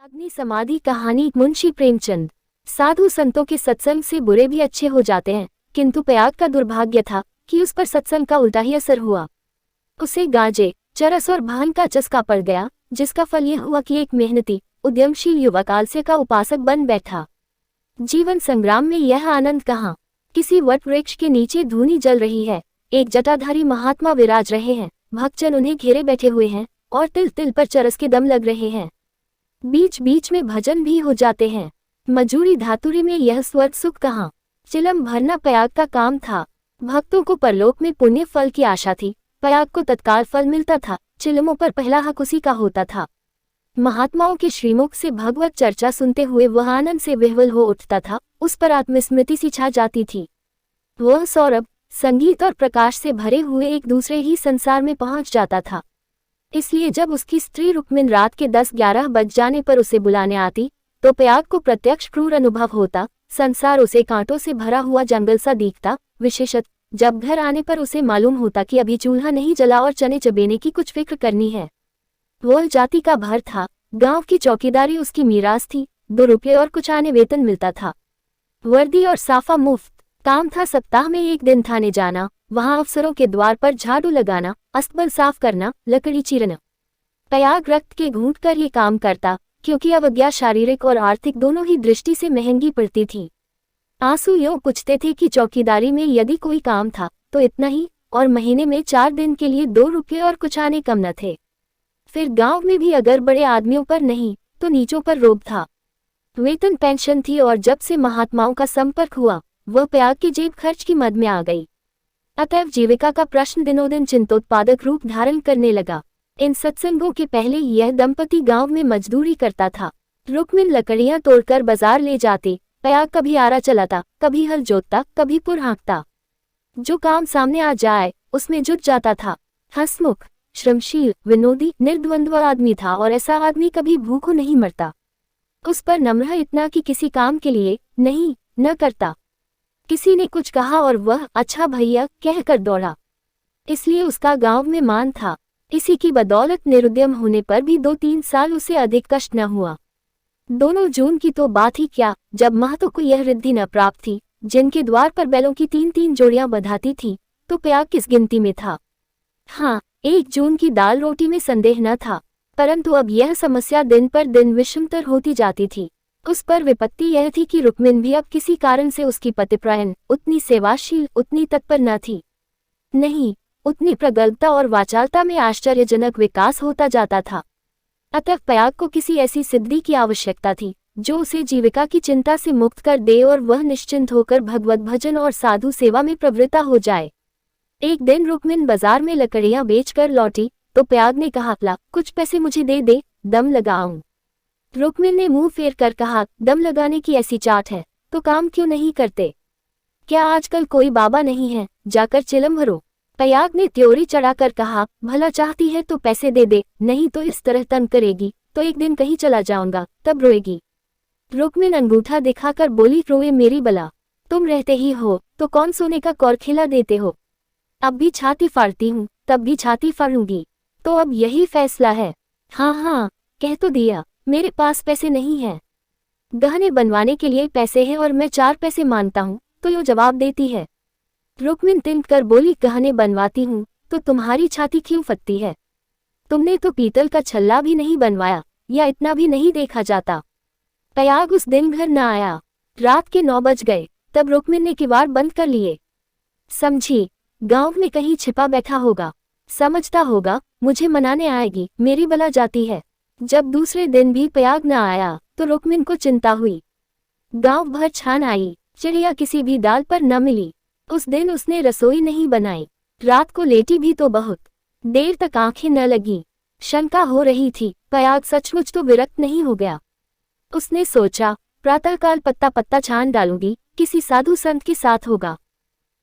अग्नि समाधि कहानी। मुंशी प्रेमचंद। साधु संतों के सत्संग से बुरे भी अच्छे हो जाते हैं, किंतु प्रयाग का दुर्भाग्य था कि उस पर सत्संग का उल्टा ही असर हुआ। उसे गांजे, चरस और भांग का चस्का पड़ गया, जिसका फल यह हुआ कि एक मेहनती, उद्यमशील युवक आलस्य का उपासक बन बैठा। जीवन संग्राम में यह आनंद कहाँ। किसी वट वृक्ष के नीचे धूनी जल रही है, एक जटाधारी महात्मा विराज रहे हैं, भक्तजन उन्हें घेरे बैठे हुए हैं और तिल तिल पर चरस के दम लग रहे हैं। बीच बीच में भजन भी हो जाते हैं। मजूरी धातुरी में यह स्वर्ग सुख कहाँ। चिलम भरना प्रयाग का काम था। भक्तों को परलोक में पुण्य फल की आशा थी, प्रयाग को तत्काल फल मिलता था। चिलमों पर पहला हक उसी का होता था। महात्माओं के श्रीमुख से भगवत चर्चा सुनते हुए वह आनंद से विह्वल हो उठता था, उस पर आत्मस्मृति सी छा जाती थी। वह सौरभ, संगीत और प्रकाश से भरे हुए एक दूसरे ही संसार में पहुंच जाता था। इसलिए जब उसकी स्त्री रुक्मिन रात के 10-11 बज जाने पर उसे बुलाने आती, तो प्रयाग को प्रत्यक्ष क्रूर अनुभव होता। संसार उसे कांटों से भरा हुआ जंगल सा दिखता, विशेषत जब घर आने पर उसे मालूम होता कि अभी चूल्हा नहीं जला और चने चबेने की कुछ फिक्र करनी है। वह जाति का भर था, गांव की चौकीदारी उसकी मीरास थी, 2 रुपये और कुछ आने वेतन मिलता था। वर्दी और साफा मुफ्त। काम था सप्ताह में 1 दिन थाने जाना, वहां अफसरों के द्वार पर झाड़ू लगाना, अस्तबल साफ करना, लकड़ी चीरना। प्रयाग रक्त के घूंट कर ये काम करता, क्योंकि अवज्ञा शारीरिक और आर्थिक दोनों ही दृष्टि से महंगी पड़ती थी। आंसू यूं पूछते थे कि चौकीदारी में यदि कोई काम था तो इतना ही, और महीने में 4 दिन के लिए 2 रुपये और कुछ आने कम न थे। फिर गांव में भी अगर बड़े आदमियों पर नहीं तो नीचों पर रोब था। वेतन पेंशन थी, और जब से महात्माओं का संपर्क हुआ वह प्रयाग की जेब खर्च की मद में आ गई। अतएव जीविका का प्रश्न दिनों दिन चिंतोत्पादक रूप धारण करने लगा। इन सत्संगों के पहले यह दंपति गांव में मजदूरी करता था। रुक्मिन लकड़ियां तोड़कर बाजार ले जाते, प्रयाग कभी आरा चलाता, कभी हल जोतता, कभी पुर हाँकता। जो काम सामने आ जाए उसमें जुट जाता था। हंसमुख, श्रमशील, विनोदी, निर्द्वंद्व आदमी था, और ऐसा आदमी कभी भूखों नहीं मरता। उस पर नम्र इतना कि किसी काम के लिए नहीं न करता। किसी ने कुछ कहा और वह अच्छा भैया कहकर दौड़ा, इसलिए उसका गांव में मान था। इसी की बदौलत निरुद्यम होने पर भी 2-3 साल उसे अधिक कष्ट न हुआ। दोनों जून की तो बात ही क्या, जब महतो को यह रिद्धि न प्राप्त थी, जिनके द्वार पर बैलों की 3-3 जोड़ियां बंधाती थी, तो प्रयाग किस गिनती में था। हाँ, 1 जून की दाल रोटी में संदेह न था, परंतु अब यह समस्या दिन पर दिन विषमतर होती जाती थी। उस पर विपत्ति यह थी कि रुक्मिन भी अब किसी कारण से उसकी पतिप्रायण, उतनी सेवाशील, उतनी तत्पर न थी। नहीं, उतनी प्रगल्भता और वाचालता में आश्चर्यजनक विकास होता जाता था। अतः प्रयाग को किसी ऐसी सिद्धि की आवश्यकता थी जो उसे जीविका की चिंता से मुक्त कर दे और वह निश्चिंत होकर भगवत भजन और साधु सेवा में प्रवृत्ता हो जाए। एक दिन रुक्मिन बाजार में लकड़ियां बेचकर लौटी, तो प्रयाग ने कहा, ला कुछ पैसे मुझे दे, दम लगाऊं। रुक्मिन ने मुंह फेर कर कहा, दम लगाने की ऐसी चाट है तो काम क्यों नहीं करते? क्या आजकल कोई बाबा नहीं है, जाकर चिलम भरो। प्रयाग ने त्योरी चढ़ाकर कहा, भला चाहती है तो पैसे दे, नहीं तो इस तरह तंग करेगी तो एक दिन कहीं चला जाऊंगा, तब रोएगी। रुक्मिन अंगूठा दिखाकर बोली, रोए मेरी बला, तुम रहते ही हो तो कौन सोने का कौरखिला देते हो। अब भी छाती फाड़ती हूँ, तब भी छाती फाड़ूंगी, तो अब यही फैसला है। हाँ, कह तो दिया, मेरे पास पैसे नहीं हैं। गहने बनवाने के लिए पैसे हैं और मैं 4 पैसे मांगता हूँ तो यो जवाब देती है। रुक्मिन तिनक कर बोली, गहने बनवाती हूँ तो तुम्हारी छाती क्यों फटती है? तुमने तो पीतल का छल्ला भी नहीं बनवाया, या इतना भी नहीं देखा जाता। प्रयाग उस दिन घर न आया। रात के 9 बज गए, तब रुक्मिन ने किवाड़ बंद कर लिए। समझी, गांव में कहीं छिपा बैठा होगा, समझता होगा मुझे मनाने आएगी, मेरी बला जाती है। जब दूसरे दिन भी प्रयाग न आया तो रुक्मिन को चिंता हुई। गांव भर छान आई, चिड़िया किसी भी डाल पर न मिली। उस दिन उसने रसोई नहीं बनाई, रात को लेटी भी तो बहुत देर तक आंखें न लगी। शंका हो रही थी, प्रयाग सचमुच तो विरक्त नहीं हो गया। उसने सोचा, प्रातःकाल पत्ता पत्ता छान डालूंगी, किसी साधु संत के साथ होगा,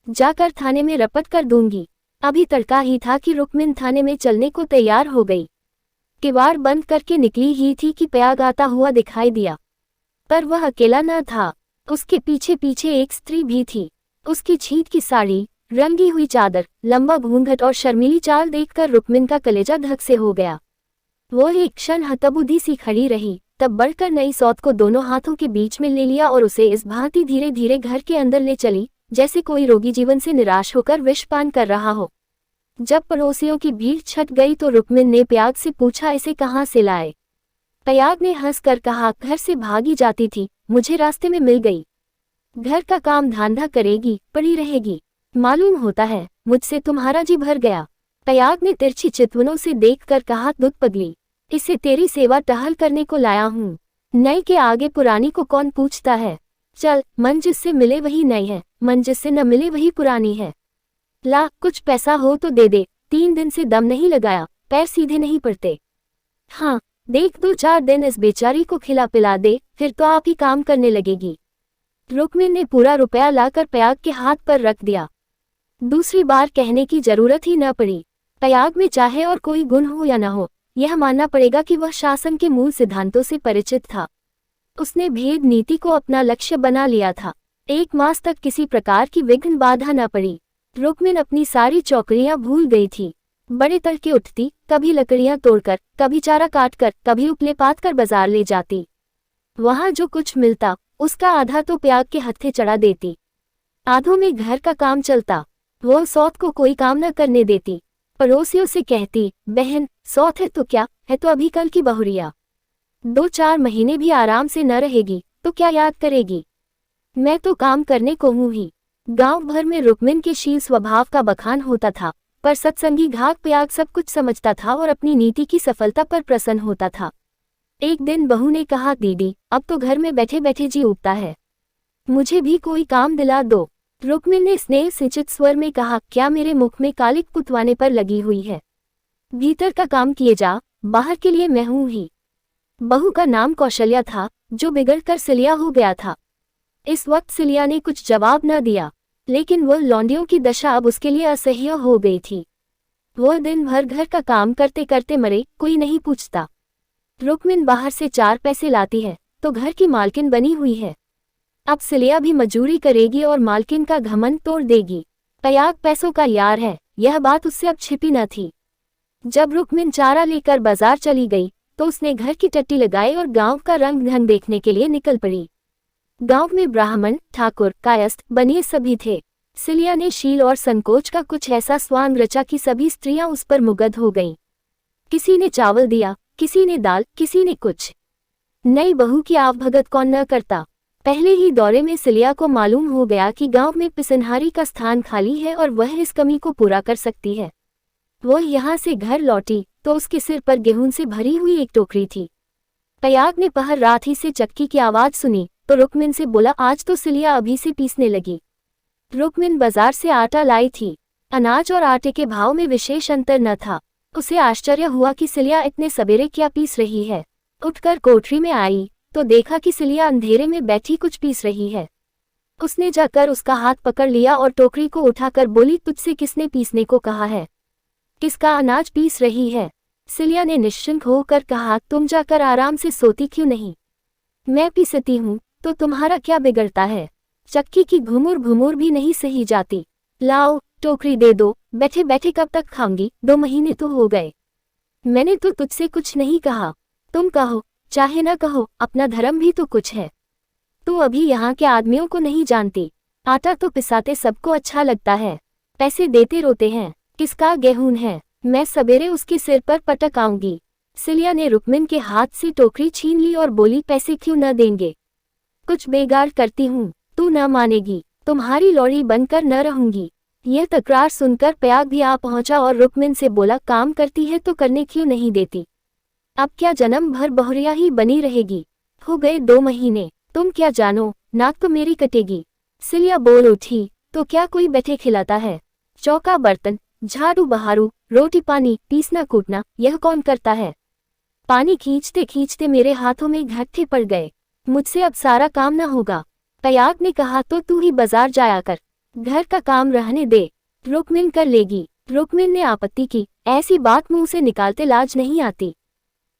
जाकर थाने में रपट कर दूंगी। अभी तड़का ही था कि रुक्मिन थाने में चलने को तैयार हो गई। किवाड़ बंद करके निकली ही थी कि प्रयाग आता हुआ दिखाई दिया, पर वह अकेला न था, उसके पीछे पीछे एक स्त्री भी थी। उसकी छींट की साड़ी, रंगी हुई चादर, लंबा घूंघट और शर्मीली चाल देखकर रुक्मिन का कलेजा धक से हो गया। वो एक क्षण हतबुद्धि सी खड़ी रही, तब बढ़कर नई सौत को दोनों हाथों के बीच में ले लिया और उसे इस भांति धीरे धीरे घर के अंदर ले चली जैसे कोई रोगी जीवन से निराश होकर विषपान कर रहा हो। जब पड़ोसियों की भीड़ छट गई तो रुक्मिन ने पयाग से पूछा, इसे कहाँ से लाए? पयाग ने हंसकर कहा, घर से भागी जाती थी, मुझे रास्ते में मिल गई। घर का काम धांधा करेगी, पड़ी रहेगी, मालूम होता है मुझसे तुम्हारा जी भर गया। पयाग ने तिरछी चितवनों से देखकर कहा, दुध पगली, इसे तेरी सेवा टहल करने को लाया हूँ। नई के आगे पुरानी को कौन पूछता है? चल, मन जिससे मिले वही नई है, मन जिससे न मिले वही पुरानी है। ला, कुछ पैसा हो तो दे दे, 3 दिन से दम नहीं लगाया, पैर सीधे नहीं पड़ते। हाँ, देख 2-4 दिन इस बेचारी को खिला पिला दे, फिर तो आप ही काम करने लगेगी। रुक्मिन ने पूरा रुपया लाकर पयाग के हाथ पर रख दिया। दूसरी बार कहने की जरूरत ही न पड़ी। पयाग में चाहे और कोई गुण हो या न हो, यह मानना पड़ेगा कि वह शासन के मूल सिद्धांतों से परिचित था। उसने भेद नीति को अपना लक्ष्य बना लिया था। 1 मास तक किसी प्रकार की विघ्न बाधा न पड़ी। रुक्मिन अपनी सारी चौकड़ियां भूल गई थी। बड़े तड़के उठती, कभी लकड़ियां तोड़कर, कभी चारा काटकर, कभी उपले पात कर बाजार ले जाती। वहां जो कुछ मिलता उसका आधा तो प्याग के हत्थे चढ़ा देती, आधों में घर का काम चलता। वो सौत को कोई काम न करने देती। पड़ोसियों से कहती, बहन सौत है तो क्या है, तो अभी कल की बहुरिया, 2-4 महीने भी आराम से न रहेगी तो क्या याद करेगी? मैं तो काम करने को हूँ ही। गांव भर में रुक्मिन के शील स्वभाव का बखान होता था, पर सत्संगी घाक प्याग सब कुछ समझता था और अपनी नीति की सफलता पर प्रसन्न होता था। एक दिन बहू ने कहा, दीदी अब तो घर में बैठे बैठे जी उगता है, मुझे भी कोई काम दिला दो। रुक्मिन ने स्नेह सिंचित स्वर में कहा, क्या मेरे मुख में कालिक पुतवाने पर लगी हुई है? भीतर का काम किए जा, बाहर के लिए मैं हूं ही। बहू का नाम कौशल्या था, जो बिगड़कर सिलिया हो गया था। इस वक्त सिलिया ने कुछ जवाब न दिया, लेकिन वह लौंडियों की दशा अब उसके लिए असह्य हो गई थी। वह दिन भर घर का काम करते करते मरे, कोई नहीं पूछता। रुक्मिन बाहर से 4 पैसे लाती है तो घर की मालकिन बनी हुई है। अब सिलिया भी मजूरी करेगी और मालकिन का घमंड तोड़ देगी। पयाग पैसों का यार है, यह बात उससे अब छिपी न थी। जब रुक्मिन चारा लेकर बाजार चली गई तो उसने घर की टट्टी लगाई और गांव का रंग ढंग देखने के लिए निकल पड़ी। गांव में ब्राह्मण, ठाकुर, कायस्थ, बनिए सभी थे। सिलिया ने शील और संकोच का कुछ ऐसा स्वांग रचा कि सभी स्त्रियां उस पर मुग्ध हो गईं। किसी ने चावल दिया, किसी ने दाल, किसी ने कुछ। नई बहू की आवभगत कौन न करता। पहले ही दौरे में सिलिया को मालूम हो गया कि गांव में पिसनहारी का स्थान खाली है और वह इस कमी को पूरा कर सकती है। वह यहाँ से घर लौटी तो उसके सिर पर गेहूं से भरी हुई एक टोकरी थी। पयाग ने पहर रात ही से चक्की की आवाज सुनी तो रुक्मिन से बोला, आज तो सिलिया अभी से पीसने लगी। रुक्मिन बाजार से आटा लाई थी। अनाज और आटे के भाव में विशेष अंतर न था। उसे आश्चर्य हुआ कि सिलिया इतने सवेरे क्या पीस रही है। उठकर कोठरी में आई तो देखा कि सिलिया अंधेरे में बैठी कुछ पीस रही है। उसने जाकर उसका हाथ पकड़ लिया और टोकरी को उठाकर बोली, तुझसे किसने पीसने को कहा है? किसका अनाज पीस रही है? सिलिया ने निश्चिंत होकर कहा, तुम जाकर आराम से सोती क्यों नहीं? मैं पीसती हूँ तो तुम्हारा क्या बिगड़ता है? चक्की की घुमुर घुमुर भी नहीं सही जाती। लाओ टोकरी दे दो, बैठे बैठे कब तक खाऊंगी, 2 महीने तो हो गए। मैंने तो तुझसे कुछ नहीं कहा। तुम कहो चाहे न कहो, अपना धर्म भी तो कुछ है। तू अभी यहाँ के आदमियों को नहीं जानती। आटा तो पिसाते सबको अच्छा लगता है, पैसे देते रोते हैं। किसका गेहूं है? मैं सवेरे उसके सिर पर पटक आऊंगी। सिलिया ने रुक्मिन के हाथ से टोकरी छीन ली और बोली, पैसे क्यों न देंगे? कुछ बेगार करती हूँ, तू न मानेगी, तुम्हारी लौड़ी बनकर न रहूंगी। यह तकरार सुनकर पयाग भी आ पहुंचा और रुक्मिन से बोला, काम करती है तो करने क्यों नहीं देती? अब क्या जन्म भर बहुरिया ही बनी रहेगी? हो गए 2 महीने, तुम क्या जानो, नाक तो मेरी कटेगी। सिलिया बोल उठी, तो क्या कोई बैठे खिलाता है? चौका बर्तन, झाड़ू बहारू, रोटी पानी, पीसना कूटना, यह कौन करता है? पानी खींचते खींचते मेरे हाथों में घट्टे पड़ गए, मुझसे अब सारा काम न होगा। पयाग ने कहा, तो तू ही बाजार जाया कर, घर का काम रहने दे, रुक्मिन कर लेगी। रुक्मिन ने आपत्ति की, ऐसी बात मुंह से निकालते लाज नहीं आती।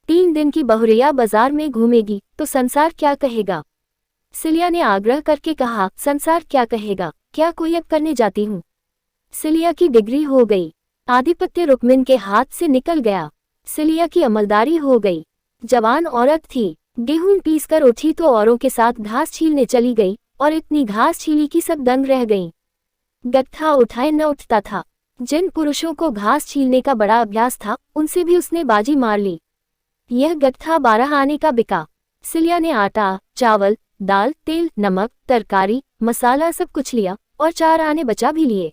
3 दिन की बहुरिया बाजार में घूमेगी तो संसार क्या कहेगा? सिलिया ने आग्रह करके कहा, संसार क्या कहेगा, क्या कोई अब करने जाती हूँ? सिलिया की डिग्री हो गई, आधिपत्य रुक्मिन के हाथ से निकल गया। सिलिया की अमलदारी हो गई। जवान औरत थी, गेहूं पीस कर उठी तो औरों के साथ घास छीलने चली गई और इतनी घास छीली कि सब दंग रह गईं। गट्ठा उठाए न उठता था। जिन पुरुषों को घास छीलने का बड़ा अभ्यास था उनसे भी उसने बाजी मार ली। यह गट्ठा 12 आने का बिका। सिलिया ने आटा, चावल, दाल, तेल, नमक, तरकारी, मसाला सब कुछ लिया और 4 आने बचा भी लिए।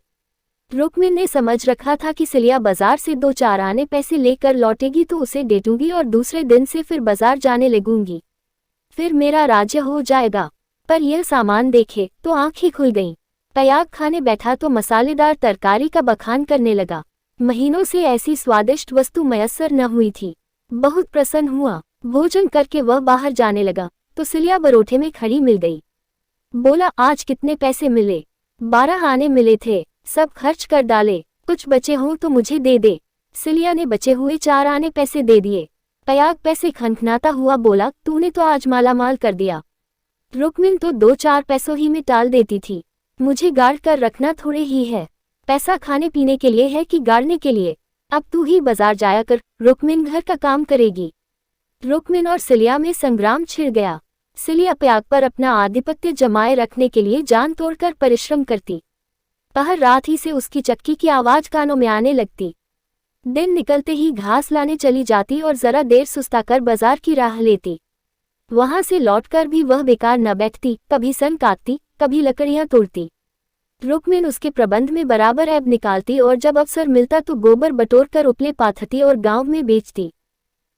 रुक्मिन ने समझ रखा था कि सिलिया बाजार से 2-4 आने पैसे लेकर लौटेगी तो उसे दे दूंगी और दूसरे दिन से फिर बाजार जाने लगूंगी, फिर मेरा राज्य हो जाएगा। पर यह सामान देखे तो आंखें खुल गईं। पयाग खाने बैठा तो मसालेदार तरकारी का बखान करने लगा। महीनों से ऐसी स्वादिष्ट वस्तु मयस्सर न हुई थी। बहुत प्रसन्न हुआ। भोजन करके वह बाहर जाने लगा तो सिलिया बरोठे में खड़ी मिल गई। बोला, आज कितने पैसे मिले? 12 आने मिले थे, सब खर्च कर डाले, कुछ बचे हों तो मुझे दे दे। सिलिया ने बचे हुए 4 आने पैसे दे दिए। पयाग पैसे खनखनाता हुआ बोला, तूने तो आज मालामाल कर दिया। रुक्मिन तो 2-4 पैसों ही में टाल देती थी। मुझे गाड़ कर रखना थोड़े ही है। पैसा खाने पीने के लिए है कि गाड़ने के लिए? अब तू ही बाजार जाया कर, रुक्मिन घर का काम करेगी। रुक्मिन और सिलिया में संग्राम छिड़ गया। सिलिया पयाग पर अपना आधिपत्य जमाए रखने के लिए जान तोड़कर परिश्रम करती। पहर रात ही से उसकी चक्की की आवाज कानों में आने लगती। दिन निकलते ही घास लाने चली जाती और जरा देर सुस्ताकर बाजार की राह लेती। वहां से लौटकर भी वह बेकार न बैठती, कभी सन काटती, कभी लकड़ियां तोड़ती। रुक्मिन उसके प्रबंध में बराबर ऐब निकालती और जब अवसर मिलता तो गोबर बटोर कर उपले पाथती और गांव में बेचती।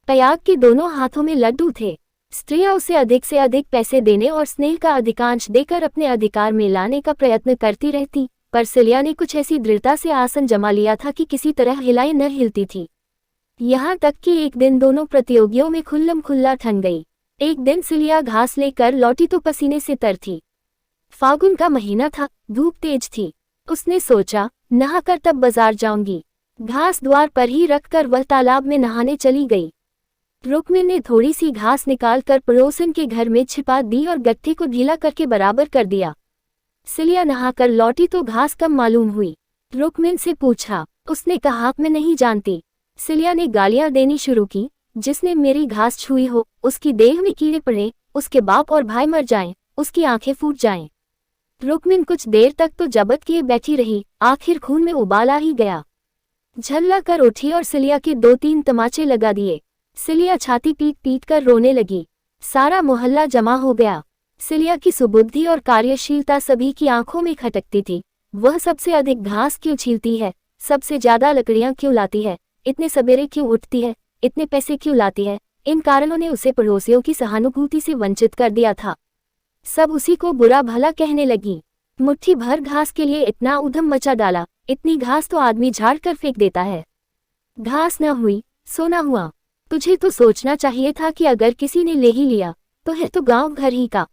पयाग के दोनों हाथों में लड्डू थे। स्त्रियां उसे अधिक से अधिक पैसे देने और स्नेह का अधिकांश देकर अपने अधिकार में लाने का प्रयत्न करती रहती, पर सिलिया ने कुछ ऐसी दृढ़ता से आसन जमा लिया था कि किसी तरह हिलाई न हिलती थी। यहाँ तक कि एक दिन दोनों प्रतियोगियों में खुल्लम खुल्ला ठन गई। एक दिन सिलिया घास लेकर लौटी तो पसीने से तर थी। फागुन का महीना था, धूप तेज थी। उसने सोचा, नहाकर तब बाजार जाऊंगी। घास द्वार पर ही रखकर वह तालाब में नहाने चली गई। रुक्मिन ने थोड़ी सी घास निकालकर पड़ोसन के घर में छिपा दी और गट्ठे को ढीला करके बराबर कर दिया। सिलिया नहाकर लौटी तो घास कम मालूम हुई। रुक्मिन से पूछा, उसने कहा, मैं नहीं जानती। सिलिया ने गालियां देनी शुरू की, जिसने मेरी घास छुई हो उसकी देह में कीड़े पड़े, उसके बाप और भाई मर जाएं, उसकी आंखें फूट जाएं। रुक्मिन कुछ देर तक तो जबत किए बैठी रही, आखिर खून में उबाल आ ही गया। झल्ला कर उठी और सिलिया के 2-3 तमाचे लगा दिए। सिलिया छाती पीट पीट कर रोने लगी। सारा मोहल्ला जमा हो गया। सिलिया की सुबुद्धि और कार्यशीलता सभी की आंखों में खटकती थी। वह सबसे अधिक घास क्यों छीलती है, सबसे ज्यादा लकड़ियां क्यों लाती है, इतने सवेरे क्यों उठती है, इतने पैसे क्यों लाती है, इन कारणों ने उसे पड़ोसियों की सहानुभूति से वंचित कर दिया था। सब उसी को बुरा भला कहने लगी। मुट्ठी भर घास के लिए इतना उधम मचा डाला, इतनी घास तो आदमी झाड़ कर फेंक देता है। घास न हुई, सोना हुआ। तुझे तो सोचना चाहिए था कि अगर किसी ने ले ही लिया तो है तो गांव घर ही का,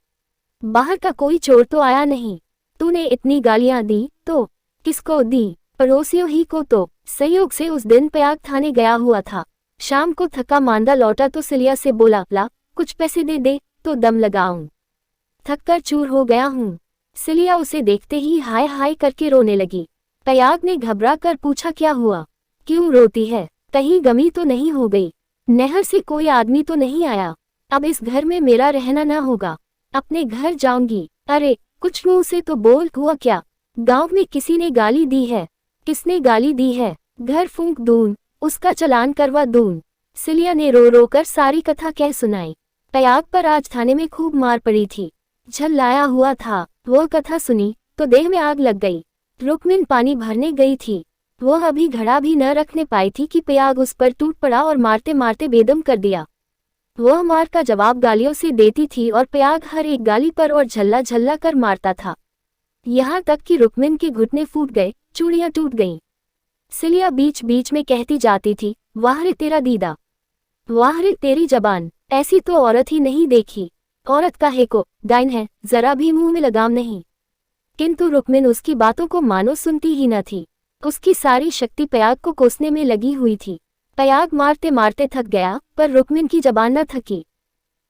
बाहर का कोई चोर तो आया नहीं। तूने इतनी गालियां दी तो किसको दी? पड़ोसियों ही को तो। संयोग से उस दिन पयाग थाने गया हुआ था। शाम को थका मांदा लौटा तो सिलिया से बोला, ला कुछ पैसे दे दे तो दम लगाऊं, थक कर चूर हो गया हूं। सिलिया उसे देखते ही हाय हाय करके रोने लगी। पयाग ने घबरा कर पूछा, क्या हुआ, क्यों रोती है? कहीं गमी तो नहीं हो गई? नहर से कोई आदमी तो नहीं आया? अब इस घर में मेरा रहना न होगा, अपने घर जाऊंगी। अरे कुछ मुंह से तो बोल, हुआ क्या? गांव में किसी ने गाली दी है? किसने गाली दी है? घर फूंक दून, उसका चालान करवा दून। सिलिया ने रो रो कर सारी कथा कह सुनाई। पयाग पर आज थाने में खूब मार पड़ी थी, झल्लाया हुआ था। वो कथा सुनी तो देह में आग लग गई। रुक्मिन पानी भरने गई थी। वह अभी घड़ा भी न रखने पाई थी कि पयाग उस पर टूट पड़ा और मारते मारते बेदम कर दिया। वह मार का जवाब गालियों से देती थी और पयाग हर एक गाली पर और झल्ला झल्ला कर मारता था। यहाँ तक कि रुक्मिन के घुटने फूट गए, चूड़ियां टूट गईं। सिलिया बीच बीच में कहती जाती थी, वाह रे तेरा दीदा, वाह रे तेरी जबान, ऐसी तो औरत ही नहीं देखी। औरत काहे को, डाइन है, जरा भी मुंह में लगाम नहीं। किंतु रुक्मिन उसकी बातों को मानो सुनती ही न थी। उसकी सारी शक्ति पयाग को कोसने में लगी हुई थी। पयाग मारते मारते थक गया, पर रुक्मिन की जबान न थकी।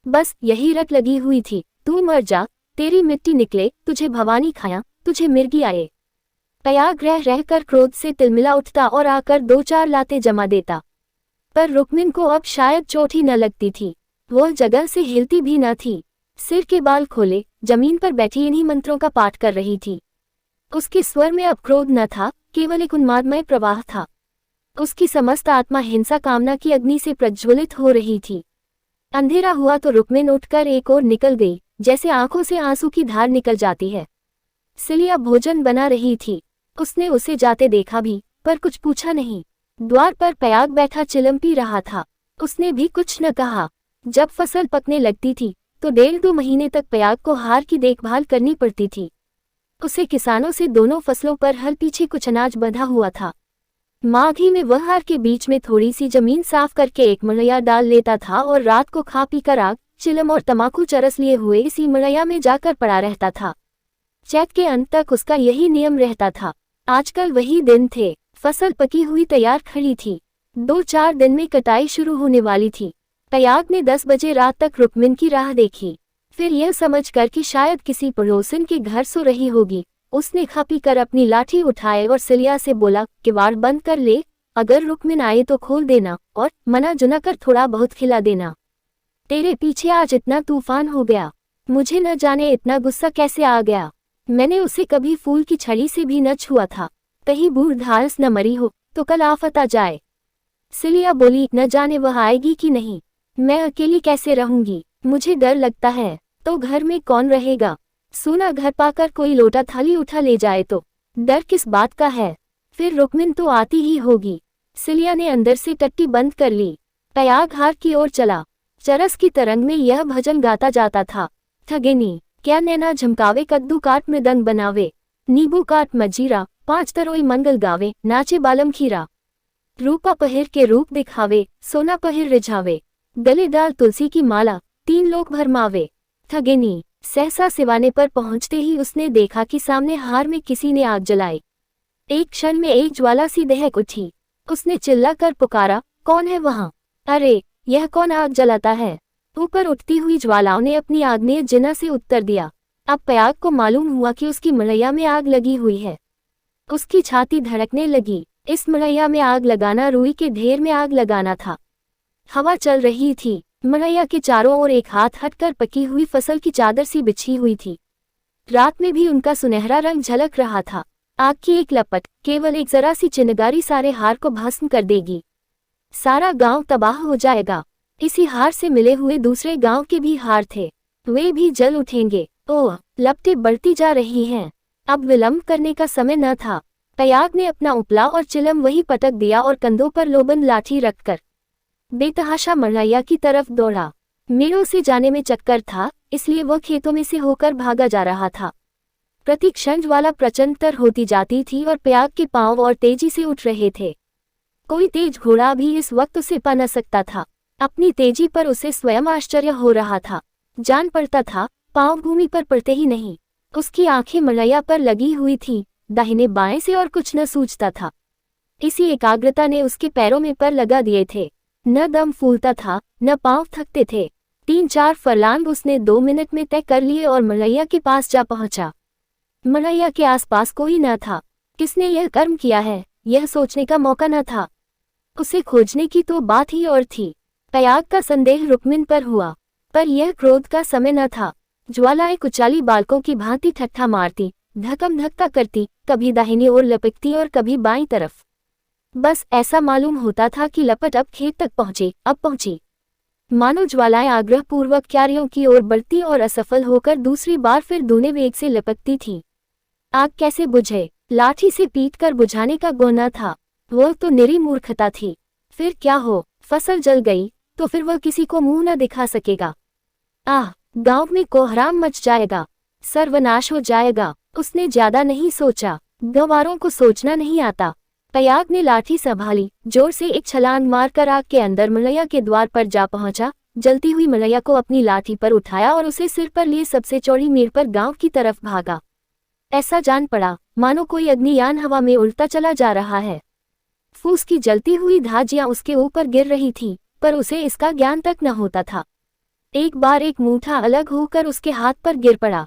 बस यही रट लगी हुई थी, तू मर जा, तेरी मिट्टी निकले, तुझे भवानी खाया, तुझे मिर्गी आए। पयाग रह रहकर क्रोध से तिलमिला उठता और आकर 2-4 लाते जमा देता, पर रुक्मिन को अब शायद चोट ही न लगती थी। वह जगह से हिलती भी न थी। सिर के बाल खोले जमीन पर बैठी इन्हीं मंत्रों का पाठ कर रही थी। उसके स्वर में अब क्रोध न था, केवल एक उन्मादमय प्रवाह था। उसकी समस्त आत्मा हिंसा कामना की अग्नि से प्रज्वलित हो रही थी। अंधेरा हुआ तो रुक्मिन उठकर एक ओर निकल गई, जैसे आंखों से आंसू की धार निकल जाती है। सिलिया भोजन बना रही थी। उसने उसे जाते देखा भी, पर कुछ पूछा नहीं। द्वार पर पयाग बैठा चिलम पी रहा था। उसने भी कुछ न कहा। जब फसल पकने लगती थी तो 1.5-2 महीने तक पयाग को हार की देखभाल करनी पड़ती थी। उसे किसानों से दोनों फसलों पर हल पीछे कुछ अनाज बंधा हुआ था। माघी में वह हार के बीच में थोड़ी सी जमीन साफ करके एक मड़ैया डाल लेता था और रात को खा पी कर आग, चिलम और तमाकू चरस लिए हुए इसी मड़ैया में जाकर पड़ा रहता था। चैत के अंत तक उसका यही नियम रहता था। आजकल वही दिन थे। फसल पकी हुई तैयार खड़ी थी। 2-4 दिन में कटाई शुरू होने वाली थी। पयाग ने 10 बजे रात तक रुक्मिन की राह देखी। फिर यह समझकर कि शायद किसी पड़ोसन के घर सो रही होगी, उसने खा पी कर अपनी लाठी उठाए और सिलिया से बोला, किवाड़ बंद कर ले, अगर रुक्मिन आए तो खोल देना और मना जुना कर थोड़ा बहुत खिला देना। तेरे पीछे आज इतना तूफान हो गया, मुझे न जाने इतना गुस्सा कैसे आ गया। मैंने उसे कभी फूल की छड़ी से भी न छुआ था। कहीं बूढ़ घास न मरी हो तो कल आफत आ जाए। सिलिया बोली, न जाने वह आएगी कि नहीं। मैं अकेली कैसे रहूंगी, मुझे डर लगता है। तो घर में कौन रहेगा? सूना घर पाकर कोई लोटा थाली उठा ले जाए तो डर किस बात का है? फिर रुक्मिन तो आती ही होगी। सिलिया ने अंदर से टट्टी बंद कर ली। पयाग हार की ओर चला। चरस की तरंग में यह भजन गाता जाता था, ठगेनी क्या नैना झमकावे, कद्दू काट मृदंग बनावे, नींबू काट मजीरा, 5 तरोई मंगल गावे, नाचे बालम खीरा। रूपा पहिर के रूप दिखावे, सोना पहिर रिझावे, गले डाल तुलसी की माला, 3 लोग भरमावे। ठगेनी। सहसा सिवाने पर पहुंचते ही उसने देखा कि सामने हार में किसी ने आग जलाई। एक क्षण में एक ज्वाला सी दहक उठी। उसने चिल्लाकर पुकारा, कौन है वहां? अरे, यह कौन आग जलाता है? ऊपर उठती हुई ज्वालाओं ने अपनी आग्नेय जिना से उत्तर दिया। अब पयाग को मालूम हुआ कि उसकी मड़ैया में आग लगी हुई है। उसकी छाती धड़कने लगी। इस मड़ैया में आग लगाना रुई के ढेर में आग लगाना था। हवा चल रही थी। मड़ैया के चारों ओर एक हाथ हटकर पकी हुई फसल की चादर सी बिछी हुई थी। रात में भी उनका सुनहरा रंग झलक रहा था। आग की एक लपट, केवल एक जरा सी चिनगारी सारे हार को भस्म कर देगी। सारा गांव तबाह हो जाएगा। इसी हार से मिले हुए दूसरे गांव के भी हार थे, वे भी जल उठेंगे। ओह, लपटें बढ़ती जा रही हैं। अब विलंब करने का समय न था। पयाग ने अपना उपला और चिलम वही पटक दिया और कंधों पर लोबन लाठी रखकर बेतहाशा मड़ैया की तरफ दौड़ा। मेड़ों से जाने में चक्कर था, इसलिए वह खेतों में से होकर भागा जा रहा था। प्रति क्षण ज्वाला प्रचंडतर होती जाती थी और पयाग के पांव और तेजी से उठ रहे थे। कोई तेज घोड़ा भी इस वक्त उसे पा न सकता था। अपनी तेजी पर उसे स्वयं आश्चर्य हो रहा था। जान पड़ता था, पांव भूमि पर पड़ते ही नहीं। उसकी आंखें मड़ैया पर लगी हुई थी, दाहिने बाएं से और कुछ न सूझता था। इसी एकाग्रता ने उसके पैरों में पर लगा दिए थे। न दम फूलता था, न पांव थकते थे। 3-4 फरलांग उसने 2 मिनट में तय कर लिए और मड़ैया के पास जा पहुंचा। मड़ैया के आसपास कोई न था। किसने यह कर्म किया है, यह सोचने का मौका न था। उसे खोजने की तो बात ही और थी। पयाग का संदेह रुक्मिन पर हुआ, पर यह क्रोध का समय न था। ज्वालाएं कुचाली बालकों की भांति ठट्ठा मारती, धक्कम धक्का करती, कभी दाहिनी ओर लपकती और कभी बाईं तरफ। बस ऐसा मालूम होता था कि लपट अब खेत तक अब पहुंची। मानो ज्वालाएं आग्रहपूर्वक क्यारियों की ओर बढ़ती और असफल होकर दूसरी बार फिर दूने वेग से लपकती थी। आग कैसे बुझे? लाठी से पीटकर बुझाने का गुण था। वह तो निरी मूर्खता थी। फिर क्या हो, फसल जल गई तो फिर वह किसी को मुंह न दिखा सकेगा। आह, गांव में कोहराम मच जाएगा, सर्वनाश हो जाएगा। उसने ज्यादा नहीं सोचा। गंवारों को सोचना नहीं आता। पयाग ने लाठी संभाली, जोर से एक छलांग मारकर आग के अंदर मड़ैया के द्वार पर जा पहुंचा। जलती हुई मड़ैया को अपनी लाठी पर उठाया और उसे सिर पर लिए सबसे चौड़ी मीड़ पर गांव की तरफ भागा। ऐसा जान पड़ा मानो कोई अग्नियान हवा में उड़ता चला जा रहा है। फूस की जलती हुई धाजियां उसके ऊपर गिर रही थी, पर उसे इसका ज्ञान तक न होता था। एक बार एक मूठा अलग होकर उसके हाथ पर गिर पड़ा।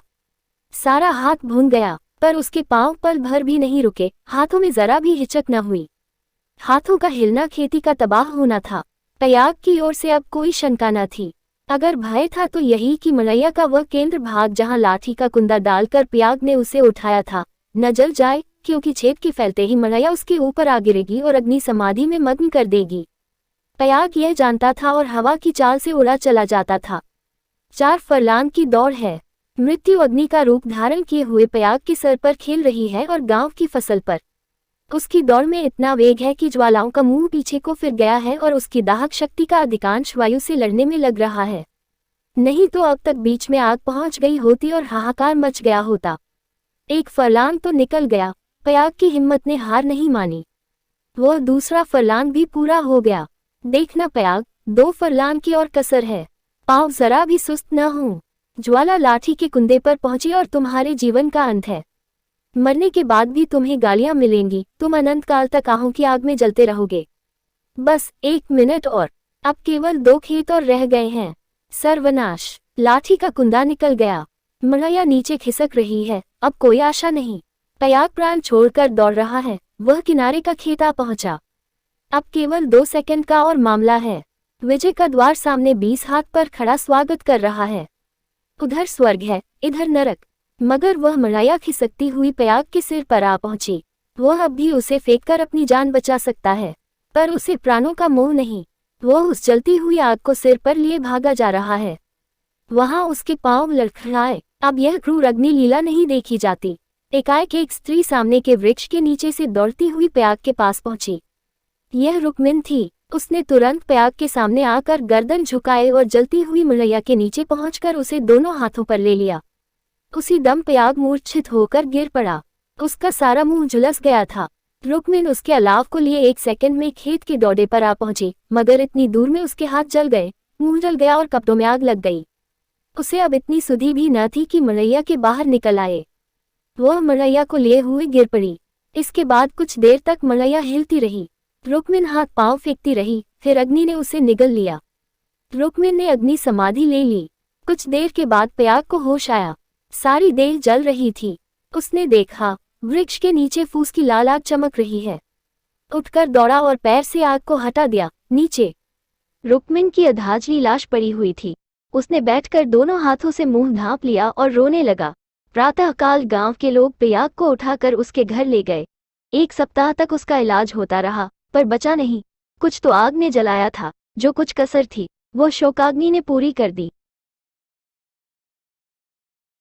सारा हाथ भून गया, पर उसके पांव पल भर भी नहीं रुके। हाथों में जरा भी हिचक न हुई। हाथों का हिलना खेती का तबाह होना था। पयाग की ओर से अब कोई शंका न थी। अगर भय था तो यही कि मलैया का वह केंद्र भाग जहां लाठी का कुंदा डालकर पयाग ने उसे उठाया था न जल जाए, क्योंकि छेद के फैलते ही मलैया उसके ऊपर आ गिरेगी और अग्नि समाधि में मग्न कर देगी। पयाग यह जानता था और हवा की चाल से उड़ा चला जाता था। 4 फरलांग की दौड़ है। मृत्यु अग्नि का रूप धारण किए हुए पयाग के सर पर खेल रही है और गांव की फसल पर। उसकी दौड़ में इतना वेग है कि ज्वालाओं का मुंह पीछे को फिर गया है और उसकी दाहक शक्ति का अधिकांश वायु से लड़ने में लग रहा है। नहीं तो अब तक बीच में आग पहुंच गई होती और हाहाकार मच गया होता। 1 फरलांग तो निकल गया, पयाग की हिम्मत ने हार नहीं मानी। वह दूसरा फरलांग भी पूरा हो गया। देखना पयाग, 2 फरलांग की और कसर है, पाँव जरा भी सुस्त न हो। ज्वाला लाठी के कुंदे पर पहुंची और तुम्हारे जीवन का अंत है। मरने के बाद भी तुम्हें गालियां मिलेंगी, तुम अनंत काल तक आहों की आग में जलते रहोगे। बस 1 मिनट और, अब केवल 2 खेत और रह गए हैं। सर्वनाश, लाठी का कुंदा निकल गया। मलैया नीचे खिसक रही है, अब कोई आशा नहीं। पयाग प्राण छोड़कर दौड़ रहा है, वह किनारे का खेत आ पहुंचा। अब केवल 2 सेकंड का और मामला है। विजय का द्वार सामने 20 हाथ पर खड़ा स्वागत कर रहा है। उधर स्वर्ग है, इधर नरक। मगर वह मलैया खिसकती हुई पयाग के सिर पर आ पहुंची। वह अब भी उसे फेंककर अपनी जान बचा सकता है, पर उसे प्राणों का मोह नहीं। वह उस जलती हुई आग को सिर पर लिए भागा जा रहा है। वहां उसके पांव लड़खड़ाए। अब यह क्रूर अग्नि लीला नहीं देखी जाती। एकाएक एक स्त्री सामने के वृक्ष के नीचे से दौड़ती हुई पयाग के पास पहुंची। यह रुक्मिन थी। उसने तुरंत पयाग के सामने आकर गर्दन झुकाए और जलती हुई मलैया के नीचे पहुंचकर उसे दोनों हाथों पर ले लिया। उसी दम पयाग मूर्छित होकर गिर पड़ा। उसका सारा मुंह झुलस गया था। रुक्मिन उसके अलाव को लिए 1 सेकंड में खेत के दौड़े पर आ पहुंची, मगर इतनी दूर में उसके हाथ जल गए, मुंह जल गया और कपड़ों में आग लग गई। उसे अब इतनी सुधि भी न थी कि मलैया के बाहर निकल आए। वह मलैया को लिए हुए गिर पड़ी। इसके बाद कुछ देर तक मलैया हिलती रही। रुक्मिन हाथ पांव फेंकती रही, फिर अग्नि ने उसे निगल लिया। रुक्मिन ने अग्नि समाधि ले ली। कुछ देर के बाद पयाग को होश आया। सारी देह जल रही थी। उसने देखा, वृक्ष के नीचे फूस की लाल आग चमक रही है। उठकर दौड़ा और पैर से आग को हटा दिया। नीचे रुक्मिन की अधाजली लाश पड़ी हुई थी। उसने बैठकर दोनों हाथों से मुंह ढांप लिया और रोने लगा। प्रातःकाल गांव के लोग पयाग को उठाकर उसके घर ले गए। 1 सप्ताह तक उसका इलाज होता रहा, पर बचा नहीं। कुछ तो आग ने जलाया था, जो कुछ कसर थी वो शोकाग्नि ने पूरी कर दी।